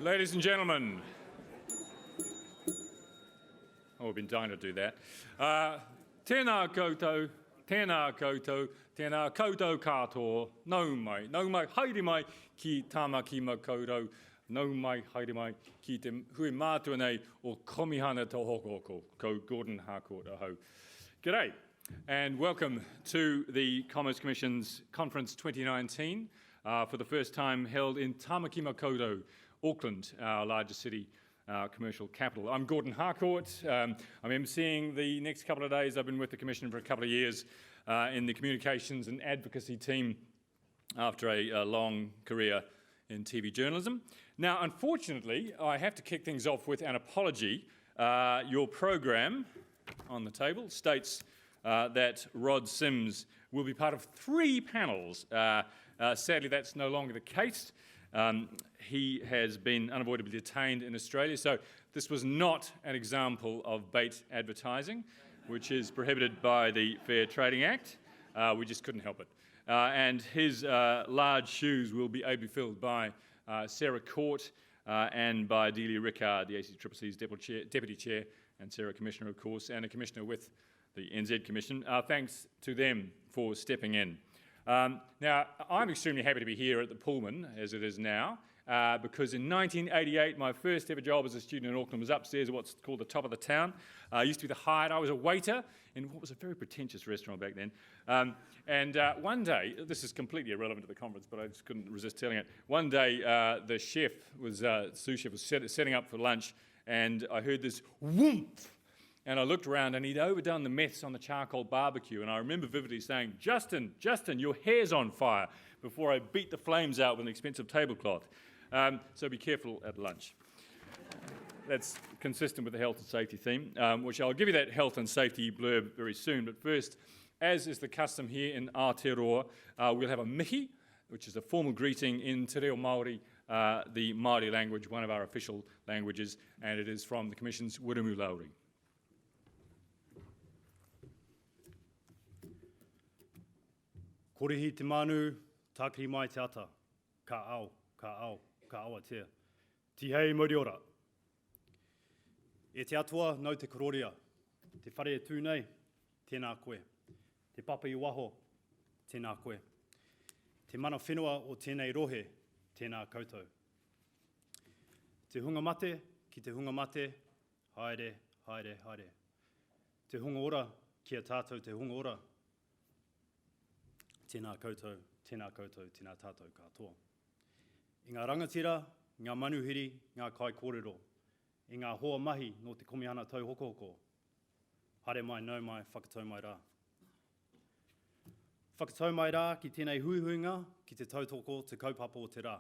Ladies and gentlemen, oh, we've been dying to do that. Tēnā koutou, tēnā koutou katoa, nau mai, haere mai ki tāmaki makaurau, nau mai, haere mai ki te hui mātua nei o komihana tō hokoko, ko Gordon Harcourt ahau. G'day, and welcome to the Commerce Commission's Conference 2019, for the first time held in Tāmaki Makaurau, Auckland, our largest city, commercial capital. I'm Gordon Harcourt. I'm emceeing the next couple of days. I've been with the Commission for a couple of years in the communications and advocacy team after a long career in TV journalism. Now, unfortunately, I have to kick things off with an apology. Your program on the table states that Rod Sims will be part of 3 panels. Sadly, that's no longer the case. He has been unavoidably detained in Australia, so this was not an example of bait advertising, which is prohibited by the Fair Trading Act. We just couldn't help it. And his large shoes will be ably filled by Sarah Court and by Delia Rickard, the ACCC's Deputy Chair and Sarah Commissioner, of course, and a Commissioner with the NZ Commission. Thanks to them for stepping in. Now, I'm extremely happy to be here at the Pullman, as it is now, because in 1988, my first ever job as a student in Auckland was upstairs at what's called the top of the town. Used to be the Hyatt. I was a waiter in what was a very pretentious restaurant back then. One day, this is completely irrelevant to the conference, but I just couldn't resist telling it. One day, the chef was, sous chef was setting up for lunch, and I heard this whoomph. And I looked around and he'd overdone the meths on the charcoal barbecue. And I remember vividly saying, Justin, your hair's on fire, before I beat the flames out with an expensive tablecloth. So be careful at lunch. That's consistent with the health and safety theme, which I'll give you that health and safety blurb very soon. But first, as is the custom here in Aotearoa, we'll have a mihi, which is a formal greeting in Te Reo Māori, the Māori language, one of our official languages, and it is from the Commission's Wiremu Lauri. Korihi te manu, tākiri mai te ata, ka au, ka awa tea. Tihei moriora. E te atua nau te kororia, te whare e tū nei, tēnā koe. Te papa i waho, tēnā koe. Te mana whenua o tēnei rohe, tēnā koutou. Te hunga mate, ki te hunga mate, haere, haere, haere. Te hunga ora, kia tātou te hunga ora. Tēnā koutou, tēnā tātou katoa. I ngā rangatira, ngā manuhiri, ngā kai kōrero. I ngā hoa mahi no te komihana tau hokohoko. Hare mai, nau mai, whakatau mai rā. Whakatau mai rā ki tēnei huihuinga, ki te tautoko, te kaupapa o te rā.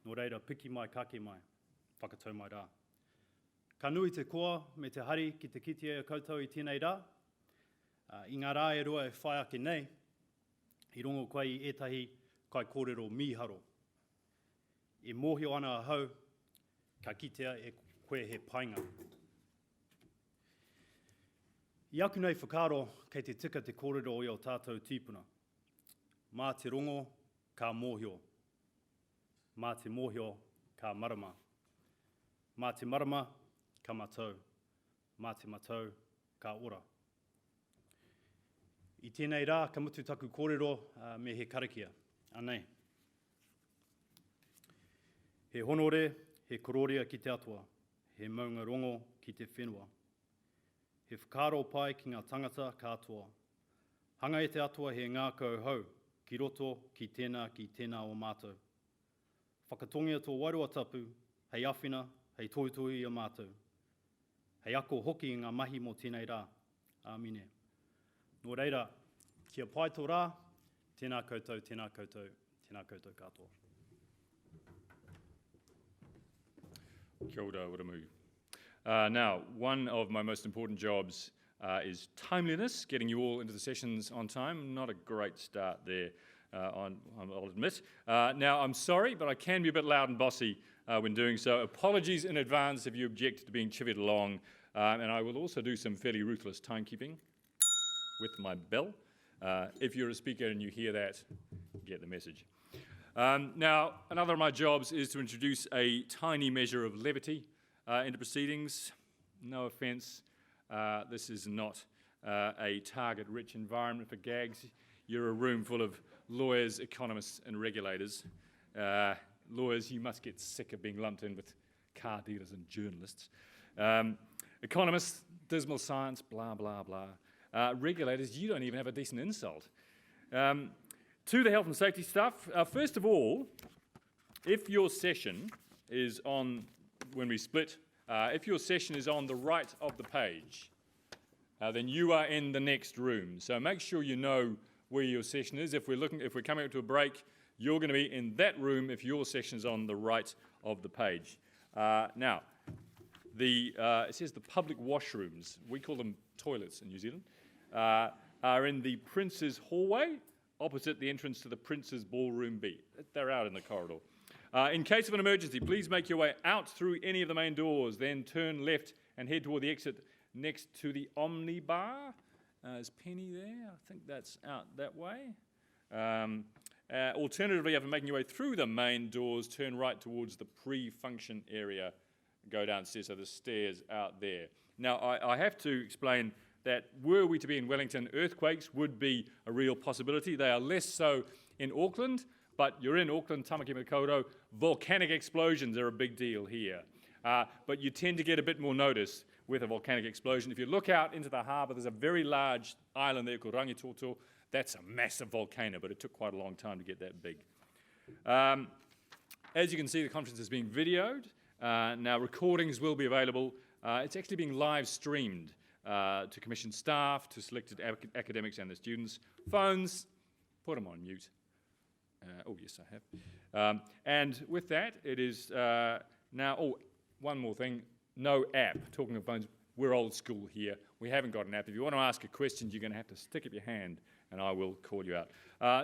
Nō reira, piki mai, kake mai, whakatau mai rā. Ka nui te koa me te hari ki te kitea koutou i tēnei rā. I ngā rā e rua e whai ake nei, I rongo koe I ētahi kai kōrero mīharo. E mōhio ana a hau, ka kitea e koe he painga. I aku nei whakaro kei te tika te kōrero o i o tātou tīpuna. Mā te rongo, ka mōhio. Mā te mōhio, ka marama. Mā te marama, ka matau. Mā te matau, ka ora. I tēnei rā, ka mutu taku kōrero me he karakia, anei. He honore, he kororia ki te atua, he maunga rongo ki te whenua. He whakaro pai ki ngā tangata katoa. Hanga e te atua he ngā kau hau, ki roto, ki tēnā o mātou. Whakatongia tō wairua tapu, hei awhina, hei toitoi o mātou. Hei ako hoki I ngā mahi mo tēnei rā. Āmine. Nō reira, kia pai tō rā, tēnā koutou katoa. Kia ora, Wiremu. Now, one of my most important jobs is timeliness, getting you all into the sessions on time. Not a great start there, I'll admit. Now, I'm sorry, but I can be a bit loud and bossy when doing so. Apologies in advance if you object to being chivied along, and I will also do some fairly ruthless timekeeping with my bell. If you're a speaker and you hear that, get the message. Now, another of my jobs is to introduce a tiny measure of levity into proceedings. No offence, this is not a target-rich environment for gags. You're a room full of lawyers, economists and regulators. Lawyers, you must get sick of being lumped in with car dealers and journalists. Economists, dismal science, blah, blah, blah. Regulators, you don't even have a decent insult. To the health and safety stuff, first of all, if your session is on, when we split, if your session is on the right of the page, then you are in the next room. So make sure you know where your session is. If we're coming up to a break, you're going to be in that room if your session is on the right of the page. Now, it says the public washrooms, we call them toilets in New Zealand, are in the Prince's Hallway, opposite the entrance to the Prince's Ballroom B. They're out in the corridor. In case of an emergency, please make your way out through any of the main doors, then turn left and head toward the exit next to the Omnibar. Is Penny there? I think that's out that way. Alternatively, after making your way through the main doors, turn right towards the pre-function area, go downstairs, so the stairs out there. Now, I have to explain that were we to be in Wellington, earthquakes would be a real possibility. They are less so in Auckland, but you're in Auckland, Tamaki Makaurau, volcanic explosions are a big deal here. But you tend to get a bit more notice with a volcanic explosion. If you look out into the harbour, there's a very large island there called Rangitoto. That's a massive volcano, but it took quite a long time to get that big. As you can see, the conference is being videoed. Now, recordings will be available. It's actually being live streamed to Commission staff, to selected academics and the students. Phones, put them on mute. Oh, yes, I have. And with that, it is now, one more thing, no app. Talking of phones, we're old school here. We haven't got an app. If you want to ask a question, you're going to have to stick up your hand, and I will call you out.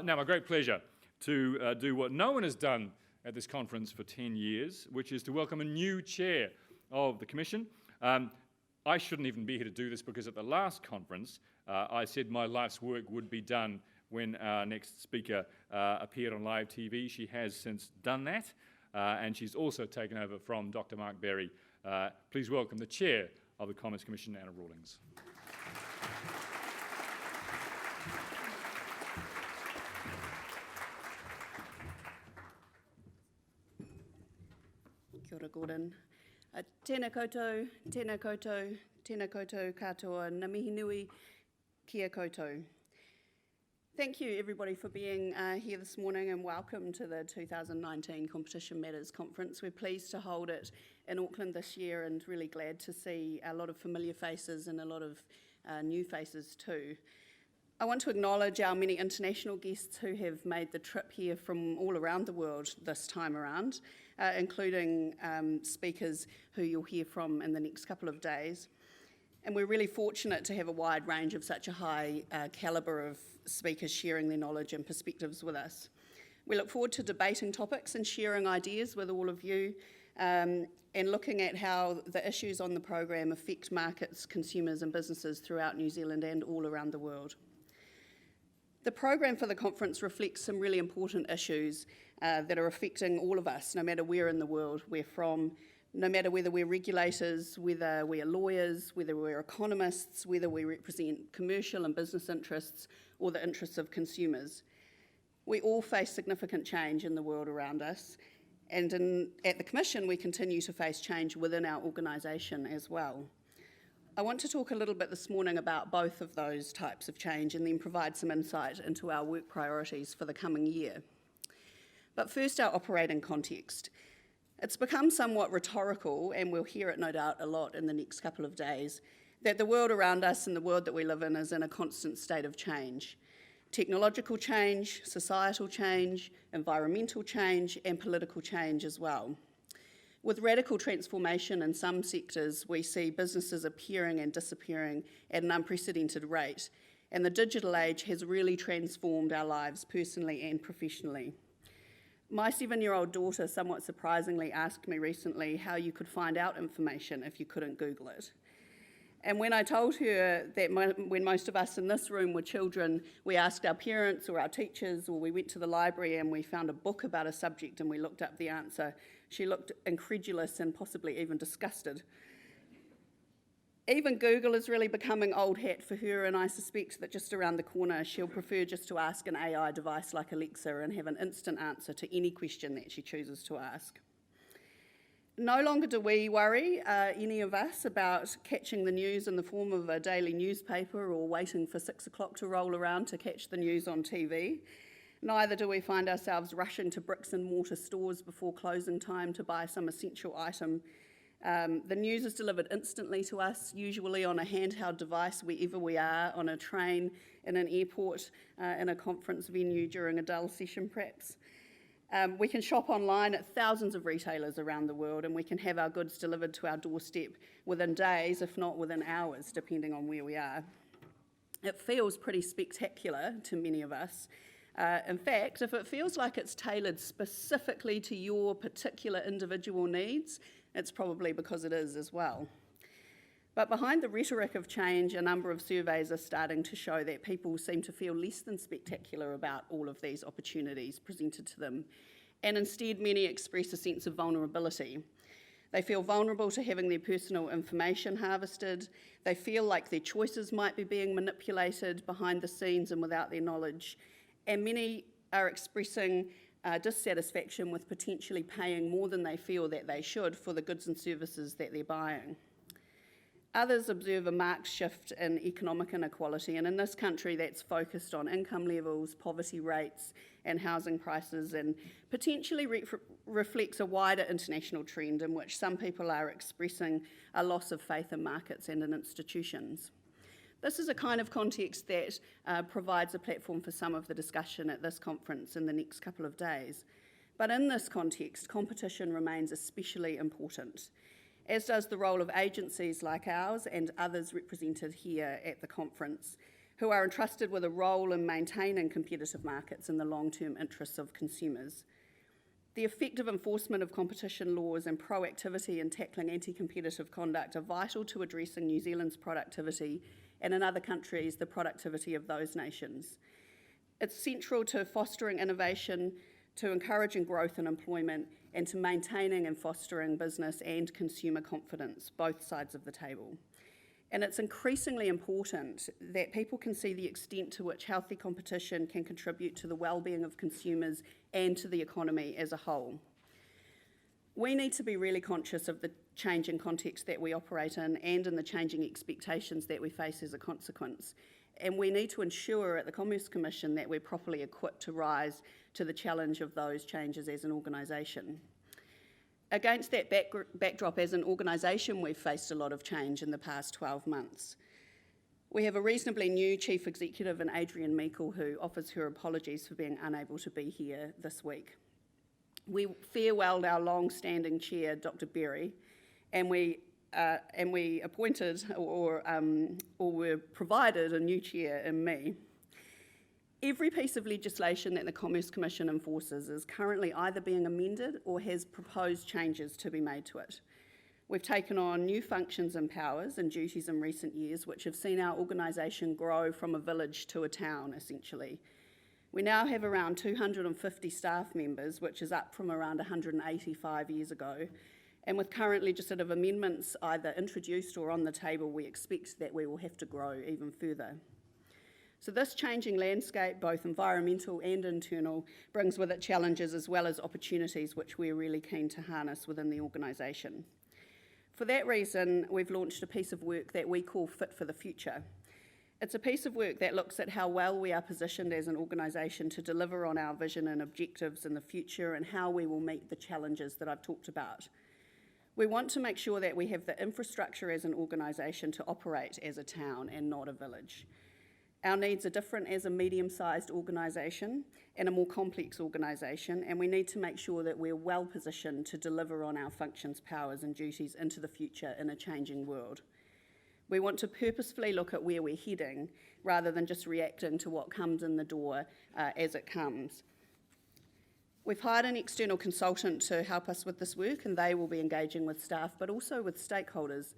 Now, my great pleasure to do what no one has done at this conference for 10 years, which is to welcome a new chair of the Commission. I shouldn't even be here to do this because at the last conference, I said my life's work would be done when our next speaker appeared on live TV. She has since done that, and she's also taken over from Dr. Mark Berry. Please welcome the chair of the Commerce Commission, Anna Rawlings. Kia ora, Gordon. Tēnā koutou, tēnā koutou, tēnā koutou katoa, ngā mihi nui, kia koutou. Thank you everybody for being here this morning and welcome to the 2019 Competition Matters Conference. We're pleased to hold it in Auckland this year and really glad to see a lot of familiar faces and a lot of new faces too. I want to acknowledge our many international guests who have made the trip here from all around the world this time around, including speakers who you'll hear from in the next couple of days. And we're really fortunate to have a wide range of such a high calibre of speakers sharing their knowledge and perspectives with us. We look forward to debating topics and sharing ideas with all of you and looking at how the issues on the programme affect markets, consumers and businesses throughout New Zealand and all around the world. The programme for the conference reflects some really important issues that are affecting all of us, no matter where in the world we're from, no matter whether we're regulators, whether we're lawyers, whether we're economists, whether we represent commercial and business interests or the interests of consumers. We all face significant change in the world around us, and at the Commission we continue to face change within our organisation as well. I want to talk a little bit this morning about both of those types of change and then provide some insight into our work priorities for the coming year. But first, our operating context. It's become somewhat rhetorical, and we'll hear it no doubt a lot in the next couple of days, that the world around us and the world that we live in is in a constant state of change. Technological change, societal change, environmental change, and political change as well. With radical transformation in some sectors, we see businesses appearing and disappearing at an unprecedented rate, and the digital age has really transformed our lives personally and professionally. My 7-year-old daughter somewhat surprisingly asked me recently how you could find out information if you couldn't Google it. And when I told her that when most of us in this room were children, we asked our parents or our teachers, or we went to the library and we found a book about a subject and we looked up the answer, she looked incredulous and possibly even disgusted. Even Google is really becoming old hat for her, and I suspect that just around the corner she'll prefer just to ask an AI device like Alexa and have an instant answer to any question that she chooses to ask. No longer do we worry, any of us, about catching the news in the form of a daily newspaper or waiting for 6 o'clock to roll around to catch the news on TV. Neither do we find ourselves rushing to bricks and mortar stores before closing time to buy some essential item. The news is delivered instantly to us, usually on a handheld device wherever we are, on a train, in an airport, in a conference venue during a dull session perhaps. We can shop online at thousands of retailers around the world, and we can have our goods delivered to our doorstep within days, if not within hours, depending on where we are. It feels pretty spectacular to many of us. In fact, if it feels like it's tailored specifically to your particular individual needs, it's probably because it is as well. But behind the rhetoric of change, a number of surveys are starting to show that people seem to feel less than spectacular about all of these opportunities presented to them, and instead many express a sense of vulnerability. They feel vulnerable to having their personal information harvested, they feel like their choices might be being manipulated behind the scenes and without their knowledge, and many are expressing dissatisfaction with potentially paying more than they feel that they should for the goods and services that they're buying. Others observe a marked shift in economic inequality, and in this country that's focused on income levels, poverty rates and housing prices, and potentially reflects a wider international trend in which some people are expressing a loss of faith in markets and in institutions. This is a kind of context that provides a platform for some of the discussion at this conference in the next couple of days. But in this context, competition remains especially important, as does the role of agencies like ours and others represented here at the conference, who are entrusted with a role in maintaining competitive markets in the long-term interests of consumers. The effective enforcement of competition laws and proactivity in tackling anti-competitive conduct are vital to addressing New Zealand's productivity and in other countries the productivity of those nations. It's central to fostering innovation, to encouraging growth and employment, and to maintaining and fostering business and consumer confidence, both sides of the table. And it's increasingly important that people can see the extent to which healthy competition can contribute to the well-being of consumers and to the economy as a whole. We need to be really conscious of the changing context that we operate in and in the changing expectations that we face as a consequence. And we need to ensure at the Commerce Commission that we're properly equipped to rise to the challenge of those changes as an organisation. Against that backdrop, as an organisation, we've faced a lot of change in the past 12 months. We have a reasonably new Chief Executive in Adrian Meikle, who offers her apologies for being unable to be here this week. We farewelled our long-standing chair, Dr. Berry, and we appointed or were provided a new chair in me. Every piece of legislation that the Commerce Commission enforces is currently either being amended or has proposed changes to be made to it. We've taken on new functions and powers and duties in recent years, which have seen our organisation grow from a village to a town, essentially. We now have around 250 staff members, which is up from around 185 years ago. And with current legislative amendments either introduced or on the table, we expect that we will have to grow even further. So this changing landscape, both environmental and internal, brings with it challenges as well as opportunities which we're really keen to harness within the organisation. For that reason, we've launched a piece of work that we call Fit for the Future. It's a piece of work that looks at how well we are positioned as an organisation to deliver on our vision and objectives in the future and how we will meet the challenges that I've talked about. We want to make sure that we have the infrastructure as an organisation to operate as a town and not a village. Our needs are different as a medium-sized organisation and a more complex organisation, and we need to make sure that we're well positioned to deliver on our functions, powers and duties into the future in a changing world. We want to purposefully look at where we're heading rather than just reacting to what comes in the door as it comes. We've hired an external consultant to help us with this work, and they will be engaging with staff but also with stakeholders.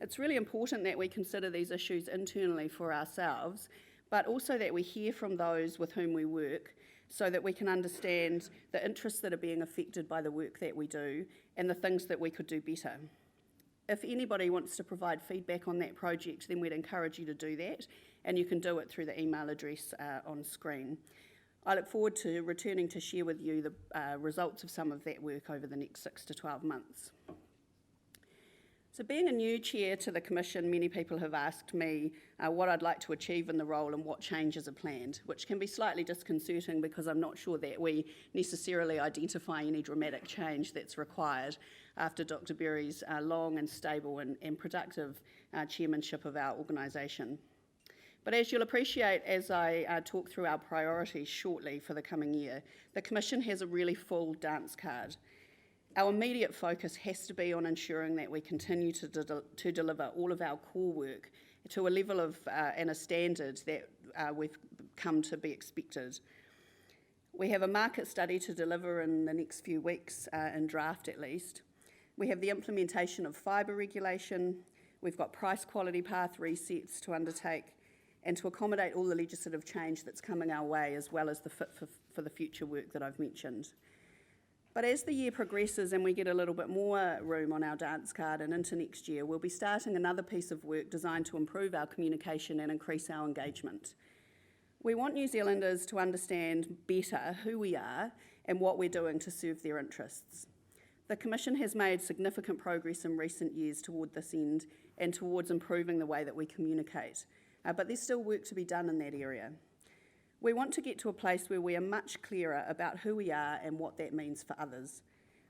It's really important that we consider these issues internally for ourselves, but also that we hear from those with whom we work so that we can understand the interests that are being affected by the work that we do and the things that we could do better. If anybody wants to provide feedback on that project, then we'd encourage you to do that, and you can do it through the email address on screen. I look forward to returning to share with you the results of some of that work over the next 6 to 12 months. So being a new chair to the Commission, many people have asked me what I'd like to achieve in the role and what changes are planned, which can be slightly disconcerting because I'm not sure that we necessarily identify any dramatic change that's required after Dr. Berry's long and stable and productive chairmanship of our organisation. But as you'll appreciate as I talk through our priorities shortly for the coming year, the Commission has a really full dance card. Our immediate focus has to be on ensuring that we continue to deliver all of our core work to a level of and a standard that we've come to be expected. We have a market study to deliver in the next few weeks, in draft at least. We have the implementation of fibre regulation. We've got price quality path resets to undertake and to accommodate all the legislative change that's coming our way, as well as the Fit for the Future work that I've mentioned. But as the year progresses and we get a little bit more room on our dance card and into next year, we'll be starting another piece of work designed to improve our communication and increase our engagement. We want New Zealanders to understand better who we are and what we're doing to serve their interests. The Commission has made significant progress in recent years toward this end and towards improving the way that we communicate, but there's still work to be done in that area. We want to get to a place where we are much clearer about who we are and what that means for others.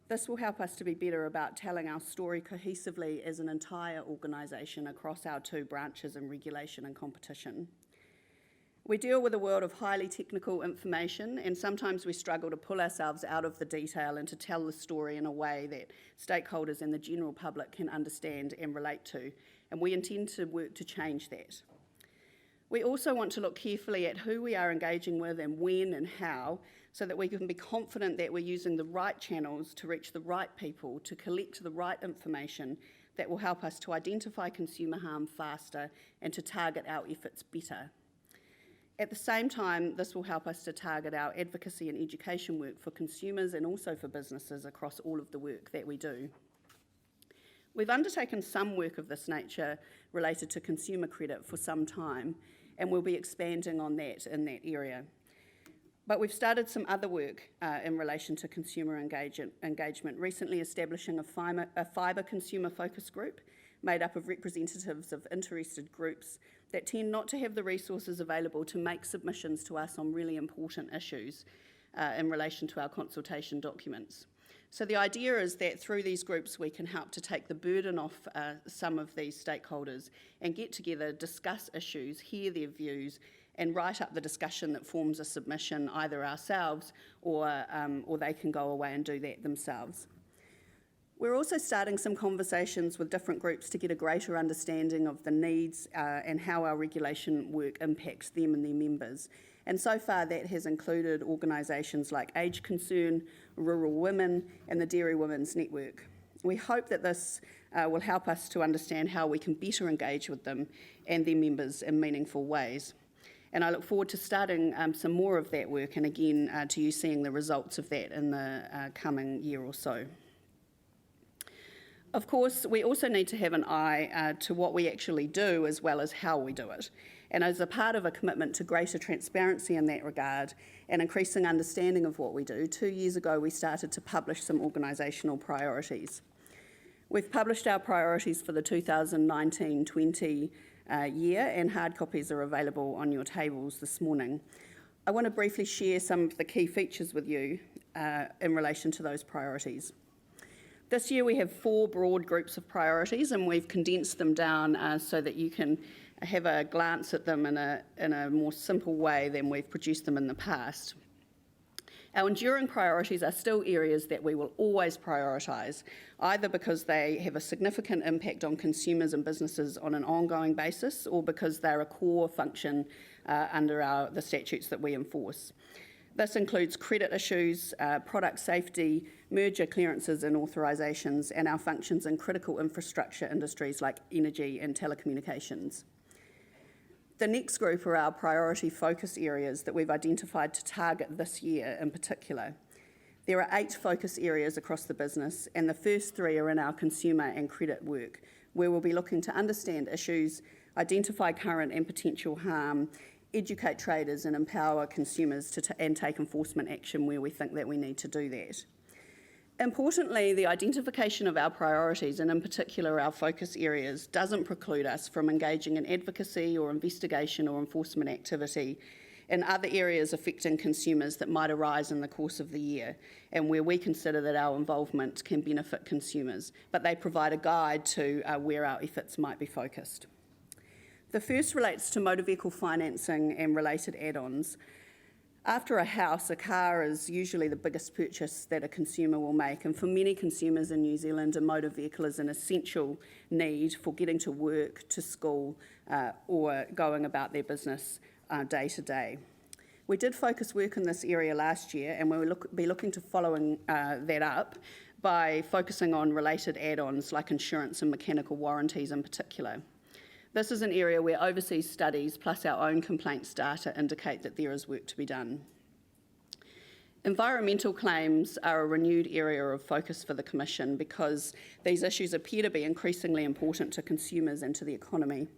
This will help us to be better about telling our story cohesively as an entire organisation across our two branches in regulation and competition. We deal with a world of highly technical information, and sometimes we struggle to pull ourselves out of the detail and to tell the story in a way that stakeholders and the general public can understand and relate to, and we intend to work to change that. We also want to look carefully at who we are engaging with and when and how, so that we can be confident that we're using the right channels to reach the right people, to collect the right information that will help us to identify consumer harm faster and to target our efforts better. At the same time, this will help us to target our advocacy and education work for consumers and also for businesses across all of the work that we do. We've undertaken some work of this nature related to consumer credit for some time, and we'll be expanding on that in that area. But we've started some other work in relation to consumer engagement, recently establishing a fibre consumer focus group made up of representatives of interested groups that tend not to have the resources available to make submissions to us on really important issues in relation to our consultation documents. So the idea is that through these groups we can help to take the burden off some of these stakeholders and get together, discuss issues, hear their views, and write up the discussion that forms a submission either ourselves or they can go away and do that themselves. We're also starting some conversations with different groups to get a greater understanding of the needs and how our regulation work impacts them and their members. And so far that has included organisations like Age Concern, Rural Women and the Dairy Women's Network. We hope that this will help us to understand how we can better engage with them and their members in meaningful ways. And I look forward to starting some more of that work and again to you seeing the results of that in the coming year or so. Of course, we also need to have an eye to what we actually do as well as how we do it. And as a part of a commitment to greater transparency in that regard and increasing understanding of what we do, 2 years ago we started to publish some organisational priorities. We've published our priorities for the 2019-20 year, and hard copies are available on your tables this morning. I want to briefly share some of the key features with you in relation to those priorities. This year we have 4 broad groups of priorities, and we've condensed them down so that you can have a glance at them in a more simple way than we've produced them in the past. Our enduring priorities are still areas that we will always prioritise, either because they have a significant impact on consumers and businesses on an ongoing basis, or because they're a core function under the statutes that we enforce. This includes credit issues, product safety, merger clearances and authorisations, and our functions in critical infrastructure industries like energy and telecommunications. The next group are our priority focus areas that we've identified to target this year in particular. There are 8 focus areas across the business, and the first 3 are in our consumer and credit work, where we'll be looking to understand issues, identify current and potential harm, educate traders and empower consumers and take enforcement action where we think that we need to do that. Importantly, the identification of our priorities, and in particular our focus areas, doesn't preclude us from engaging in advocacy or investigation or enforcement activity in other areas affecting consumers that might arise in the course of the year and where we consider that our involvement can benefit consumers, but they provide a guide to where our efforts might be focused. The first relates to motor vehicle financing and related add-ons. After a house, a car is usually the biggest purchase that a consumer will make, and for many consumers in New Zealand, a motor vehicle is an essential need for getting to work, to school, or going about their business day to day. We did focus work in this area last year, and we'll be looking to following that up by focusing on related add-ons like insurance and mechanical warranties in particular. This is an area where overseas studies plus our own complaints data indicate that there is work to be done. Environmental claims are a renewed area of focus for the Commission because these issues appear to be increasingly important to consumers and to the economy.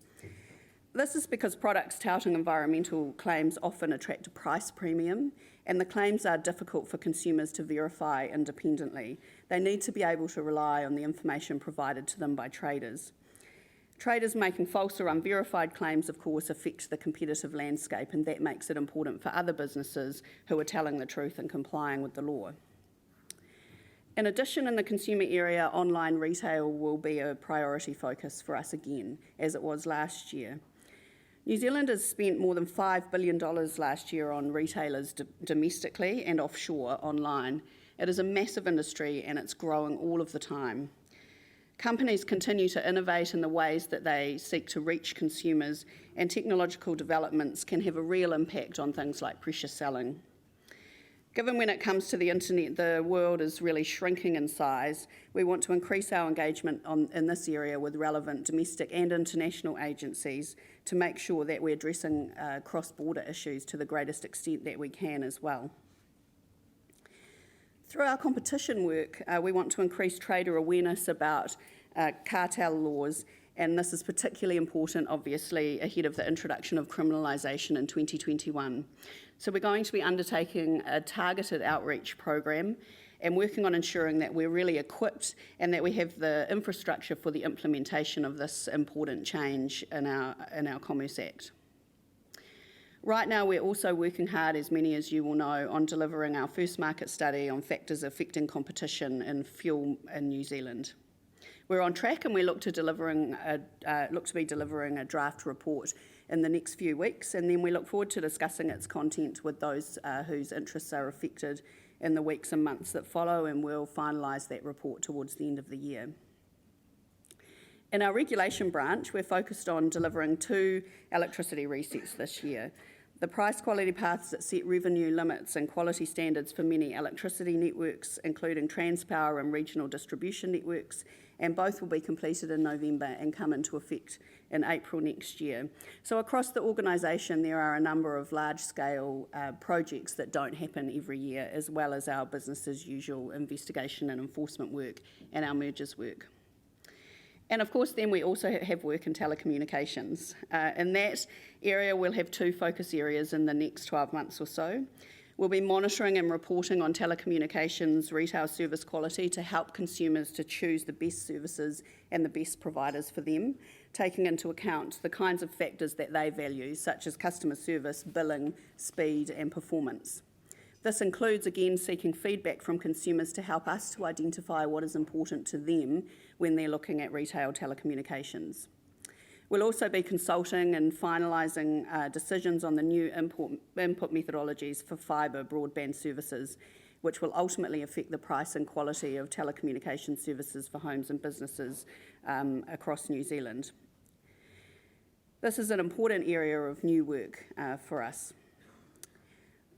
This is because products touting environmental claims often attract a price premium, and the claims are difficult for consumers to verify independently. They need to be able to rely on the information provided to them by traders. Traders making false or unverified claims, of course, affect the competitive landscape, and that makes it important for other businesses who are telling the truth and complying with the law. In addition, in the consumer area, online retail will be a priority focus for us again, as it was last year. New Zealand has spent more than $5 billion last year on retailers domestically and offshore online. It is a massive industry and it's growing all of the time. Companies continue to innovate in the ways that they seek to reach consumers, and technological developments can have a real impact on things like pressure selling. Given when it comes to the internet, the world is really shrinking in size, we want to increase our engagement in this area with relevant domestic and international agencies to make sure that we're addressing cross-border issues to the greatest extent that we can as well. Through our competition work, we want to increase trader awareness about cartel laws, and this is particularly important, obviously, ahead of the introduction of criminalisation in 2021. So we're going to be undertaking a targeted outreach program and working on ensuring that we're really equipped and that we have the infrastructure for the implementation of this important change in our Commerce Act. Right now, we're also working hard, as many as you will know, on delivering our first market study on factors affecting competition in fuel in New Zealand. We're on track, and we look to be delivering a draft report in the next few weeks, and then we look forward to discussing its content with those whose interests are affected in the weeks and months that follow, and we'll finalise that report towards the end of the year. In our regulation branch, we're focused on delivering 2 electricity resets this year. The price quality paths that set revenue limits and quality standards for many electricity networks, including Transpower and regional distribution networks, and both will be completed in November and come into effect in April next year. So across the organisation, there are a number of large-scale projects that don't happen every year, as well as our business as usual investigation and enforcement work and our mergers work. And of course, then we also have work in telecommunications. In that area, we'll have 2 focus areas in the next 12 months or so. We'll be monitoring and reporting on telecommunications retail service quality to help consumers to choose the best services and the best providers for them, taking into account the kinds of factors that they value, such as customer service, billing, speed, and performance. This includes, again, seeking feedback from consumers to help us to identify what is important to them when they're looking at retail telecommunications. We'll also be consulting and finalising decisions on the new input methodologies for fibre broadband services, which will ultimately affect the price and quality of telecommunication services for homes and businesses across New Zealand. This is an important area of new work for us.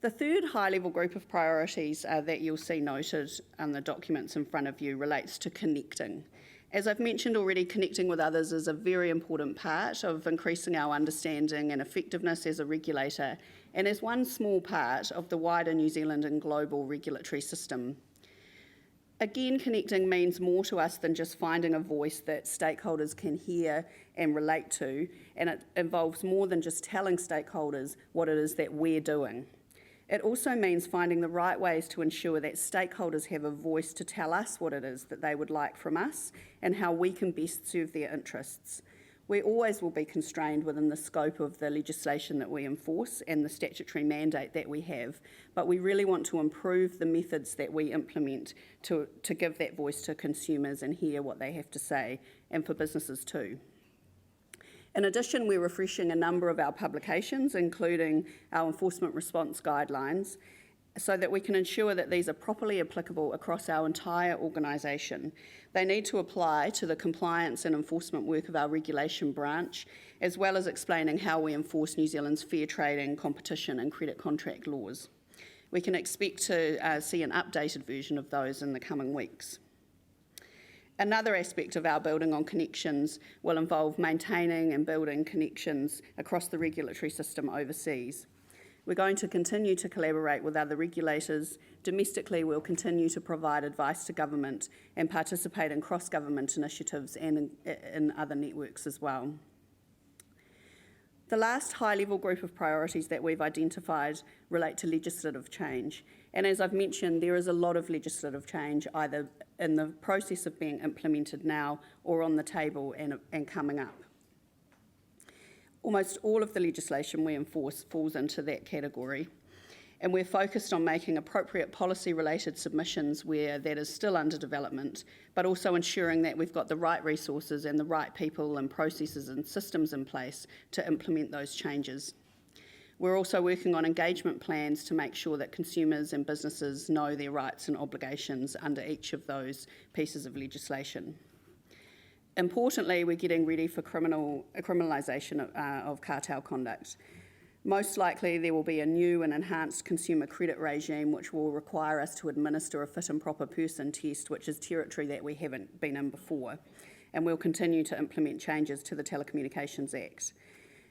The third high-level group of priorities that you'll see noted on the documents in front of you relates to connecting. As I've mentioned already, connecting with others is a very important part of increasing our understanding and effectiveness as a regulator, and as one small part of the wider New Zealand and global regulatory system. Again, connecting means more to us than just finding a voice that stakeholders can hear and relate to, and it involves more than just telling stakeholders what it is that we're doing. It also means finding the right ways to ensure that stakeholders have a voice to tell us what it is that they would like from us and how we can best serve their interests. We always will be constrained within the scope of the legislation that we enforce and the statutory mandate that we have, but we really want to improve the methods that we implement to give that voice to consumers and hear what they have to say, and for businesses too. In addition, we're refreshing a number of our publications, including our enforcement response guidelines, so that we can ensure that these are properly applicable across our entire organisation. They need to apply to the compliance and enforcement work of our regulation branch, as well as explaining how we enforce New Zealand's fair trading, competition and credit contract laws. We can expect to see an updated version of those in the coming weeks. Another aspect of our building on connections will involve maintaining and building connections across the regulatory system overseas. We're going to continue to collaborate with other regulators. Domestically, we'll continue to provide advice to government and participate in cross-government initiatives and in other networks as well. The last high-level group of priorities that we've identified relate to legislative change. And as I've mentioned, there is a lot of legislative change either in the process of being implemented now or on the table and coming up. Almost all of the legislation we enforce falls into that category. And we're focused on making appropriate policy-related submissions where that is still under development, but also ensuring that we've got the right resources and the right people and processes and systems in place to implement those changes. We're also working on engagement plans to make sure that consumers and businesses know their rights and obligations under each of those pieces of legislation. Importantly, we're getting ready for criminalisation of cartel conduct. Most likely there will be a new and enhanced consumer credit regime which will require us to administer a fit and proper person test, which is territory that we haven't been in before. And we'll continue to implement changes to the Telecommunications Act.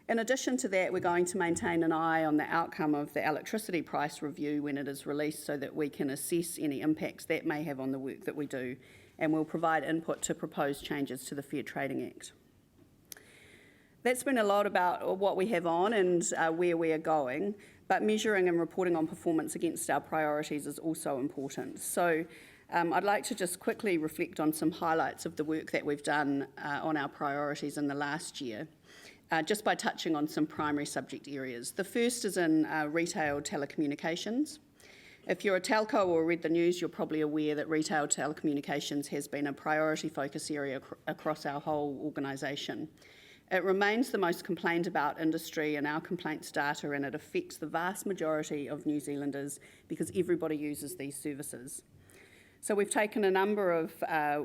In addition to that, we're going to maintain an eye on the outcome of the electricity price review when it is released so that we can assess any impacts that may have on the work that we do, and we'll provide input to proposed changes to the Fair Trading Act. That's been a lot about what we have on and where we are going, but measuring and reporting on performance against our priorities is also important. So I'd like to just quickly reflect on some highlights of the work that we've done on our priorities in the last year, just by touching on some primary subject areas. The first is in retail telecommunications. If you're a telco or read the news, you're probably aware that retail telecommunications has been a priority focus area across our whole organisation. It remains the most complained about industry in our complaints data, and it affects the vast majority of New Zealanders because everybody uses these services. So we've taken a number of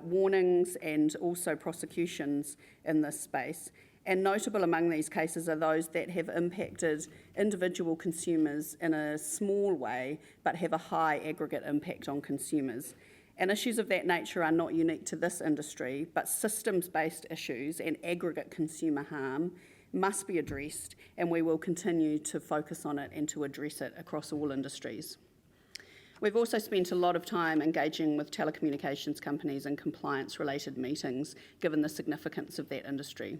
warnings and also prosecutions in this space, and notable among these cases are those that have impacted individual consumers in a small way but have a high aggregate impact on consumers. And issues of that nature are not unique to this industry, but systems-based issues and aggregate consumer harm must be addressed, and we will continue to focus on it and to address it across all industries. We've also spent a lot of time engaging with telecommunications companies in compliance-related meetings, given the significance of that industry.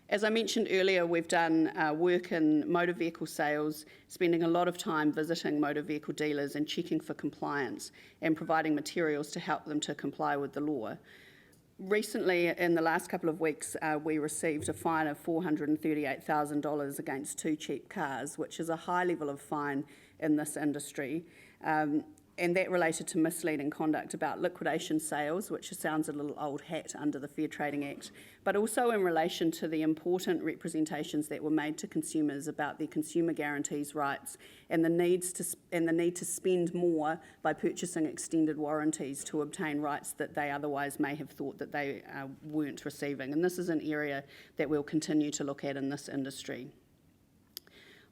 As I mentioned earlier, we've done work in motor vehicle sales, spending a lot of time visiting motor vehicle dealers and checking for compliance and providing materials to help them to comply with the law. Recently, in the last couple of weeks, we received a fine of $438,000 against 2 cheap cars, which is a high level of fine in this industry. And that related to misleading conduct about liquidation sales, which sounds a little old hat under the Fair Trading Act, but also in relation to the important representations that were made to consumers about their consumer guarantees rights and the need to spend more by purchasing extended warranties to obtain rights that they otherwise may have thought that they weren't receiving. And this is an area that we'll continue to look at in this industry.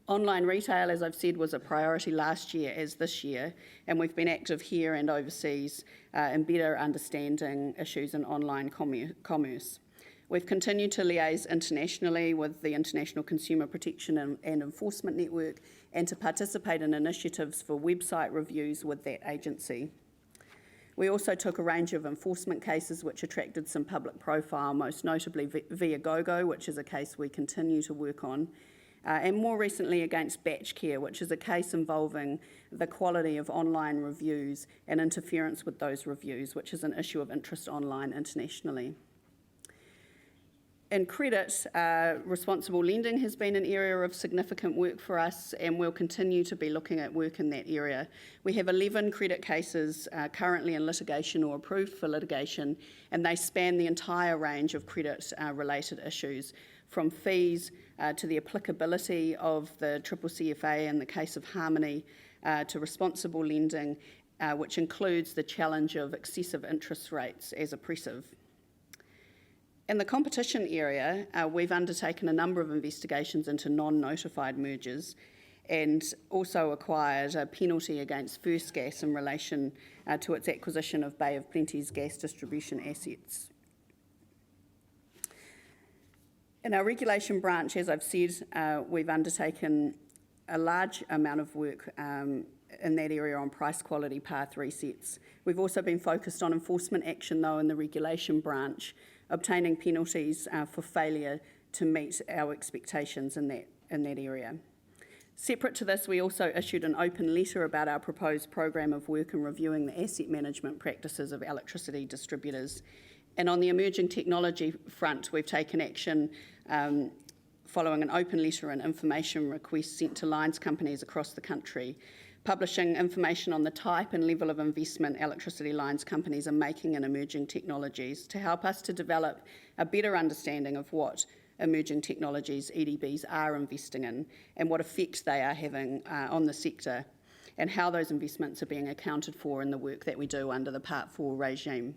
Online retail, as I've said, was a priority last year as this year, and we've been active here and overseas in better understanding issues in online commerce. We've continued to liaise internationally with the International Consumer Protection and Enforcement Network and to participate in initiatives for website reviews with that agency. We also took a range of enforcement cases which attracted some public profile, most notably Viagogo, which is a case we continue to work on, and more recently against Batchcare, which is a case involving the quality of online reviews and interference with those reviews, which is an issue of interest online internationally. In credit, responsible lending has been an area of significant work for us, and we'll continue to be looking at work in that area. We have 11 credit cases currently in litigation or approved for litigation, and they span the entire range of credit-related issues, from fees to the applicability of the CCCFA in the case of Harmony, to responsible lending, which includes the challenge of excessive interest rates as oppressive. In the competition area, we've undertaken a number of investigations into non-notified mergers and also acquired a penalty against First Gas in relation to its acquisition of Bay of Plenty's gas distribution assets. In our regulation branch, as I've said, we've undertaken a large amount of work in that area on price quality path resets. We've also been focused on enforcement action, though, in the regulation branch, obtaining penalties for failure to meet our expectations in that area. Separate to this, we also issued an open letter about our proposed program of work in reviewing the asset management practices of electricity distributors. And on the emerging technology front, we've taken action following an open letter and information request sent to lines companies across the country, publishing information on the type and level of investment electricity lines companies are making in emerging technologies to help us to develop a better understanding of what emerging technologies EDBs are investing in and what effect they are having on the sector, and how those investments are being accounted for in the work that we do under the Part 4 regime.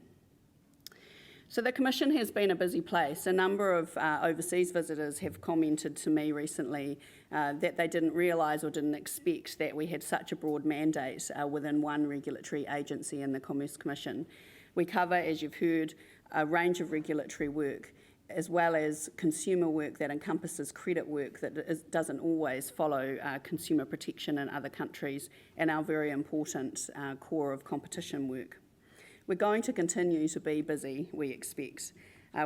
So the Commission has been a busy place. A number of overseas visitors have commented to me recently that they didn't realise or didn't expect that we had such a broad mandate within one regulatory agency in the Commerce Commission. We cover, as you've heard, a range of regulatory work, as well as consumer work that encompasses credit work that doesn't always follow consumer protection in other countries, and our very important core of competition work. We're going to continue to be busy, we expect.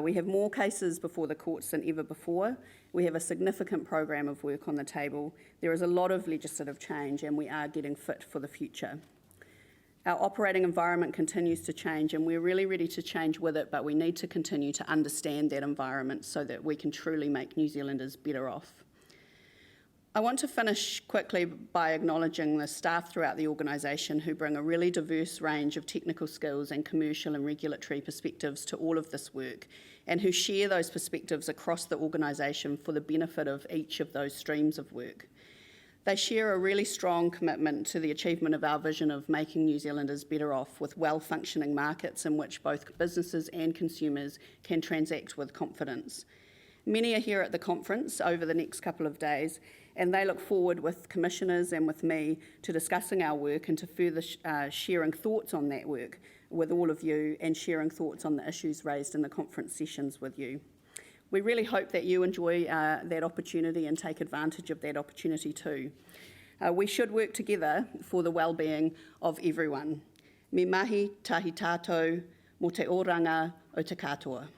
We have more cases before the courts than ever before. We have a significant program of work on the table. There is a lot of legislative change, and we are getting fit for the future. Our operating environment continues to change, and we're really ready to change with it, but we need to continue to understand that environment so that we can truly make New Zealanders better off. I want to finish quickly by acknowledging the staff throughout the organisation who bring a really diverse range of technical skills and commercial and regulatory perspectives to all of this work, and who share those perspectives across the organisation for the benefit of each of those streams of work. They share a really strong commitment to the achievement of our vision of making New Zealanders better off with well-functioning markets in which both businesses and consumers can transact with confidence. Many are here at the conference over the next couple of days, and they look forward with commissioners and with me to discussing our work and to further sharing thoughts on that work with all of you and sharing thoughts on the issues raised in the conference sessions with you. We really hope that you enjoy that opportunity and take advantage of that opportunity too. We should work together for the well-being of everyone. Me mahi tahi tātou mo te oranga o te katoa.